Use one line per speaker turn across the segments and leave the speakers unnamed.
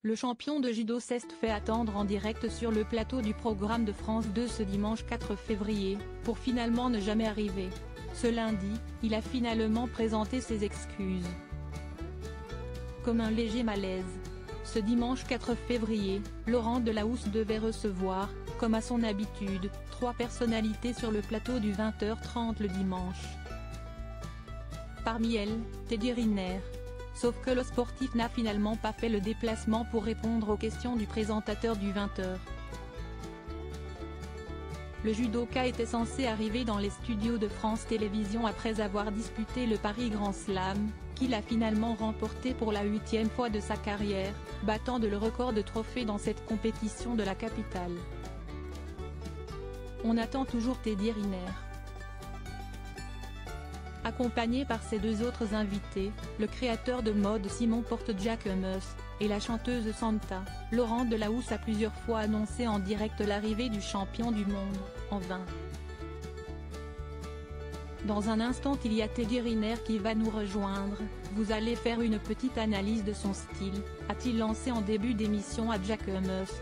Le champion de judo s'est fait attendre en direct sur le plateau du programme de France 2 ce dimanche 4 février, pour finalement ne jamais arriver. Ce lundi, il a finalement présenté ses excuses. Comme un léger malaise. Ce dimanche 4 février, Laurent Delahousse devait recevoir, comme à son habitude, 3 personnalités sur le plateau du 20h30 le dimanche. Parmi elles, Teddy Riner. Sauf que le sportif n'a finalement pas fait le déplacement pour répondre aux questions du présentateur du 20h. Le judoka était censé arriver dans les studios de France Télévisions après avoir disputé le Paris Grand Slam, qu'il a finalement remporté pour la 8e fois de sa carrière, battant le record de trophées dans cette compétition de la capitale. On attend toujours Teddy Riner. Accompagné par ses 2 autres invités, le créateur de mode Simon Porte-Jacquemus, et la chanteuse Santa, Laurent Delahousse a plusieurs fois annoncé en direct l'arrivée du champion du monde, en vain. Dans un instant il y a Teddy Riner qui va nous rejoindre, vous allez faire une petite analyse de son style, a-t-il lancé en début d'émission à Jacquemus.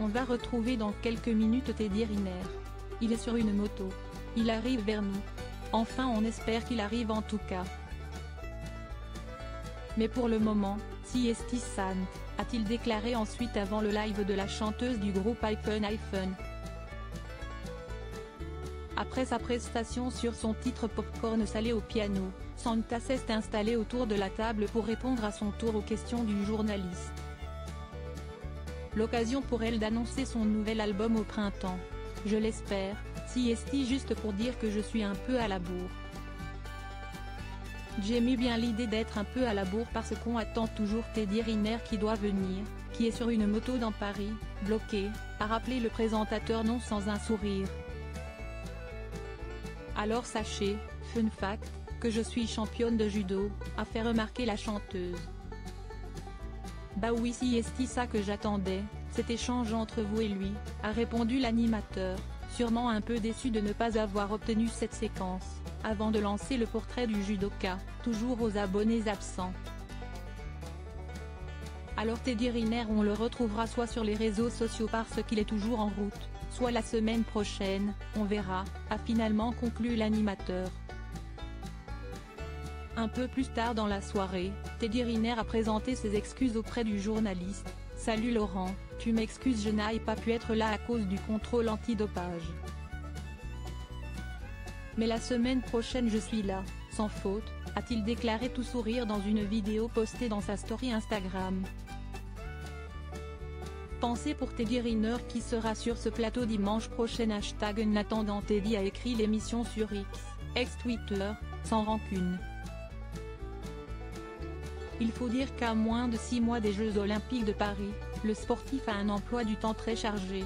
On va retrouver dans quelques minutes Teddy Riner. Il est sur une moto. Il arrive vers nous. Enfin on espère qu'il arrive en tout cas. Mais pour le moment, si esti sant, a-t-il déclaré ensuite avant le live de la chanteuse du groupe iPhone. Après sa prestation sur son titre Popcorn salé au piano, Santa s'est installée autour de la table pour répondre à son tour aux questions du journaliste. L'occasion pour elle d'annoncer son nouvel album au printemps. Je l'espère, si esti juste pour dire que je suis un peu à la bourre. J'aimais bien l'idée d'être un peu à la bourre parce qu'on attend toujours Teddy Riner qui doit venir, qui est sur une moto dans Paris, bloqué, a rappelé le présentateur non sans un sourire. Alors sachez, fun fact, que je suis championne de judo, a fait remarquer la chanteuse. Bah oui si esti ça que j'attendais, cet échange entre vous et lui, a répondu l'animateur, sûrement un peu déçu de ne pas avoir obtenu cette séquence, avant de lancer le portrait du judoka, toujours aux abonnés absents. Alors Teddy Riner on le retrouvera soit sur les réseaux sociaux parce qu'il est toujours en route, soit la semaine prochaine, on verra, a finalement conclu l'animateur. Un peu plus tard dans la soirée, Teddy Riner a présenté ses excuses auprès du journaliste. Salut Laurent, tu m'excuses je n'ai pas pu être là à cause du contrôle antidopage. Mais la semaine prochaine je suis là, sans faute, a-t-il déclaré tout sourire dans une vidéo postée dans sa story Instagram. Pensez pour Teddy Riner qui sera sur ce plateau dimanche prochain. En attendant Teddy a écrit l'émission sur X, ex-Twitter, sans rancune. Il faut dire qu'à moins de 6 mois des Jeux Olympiques de Paris, le sportif a un emploi du temps très chargé.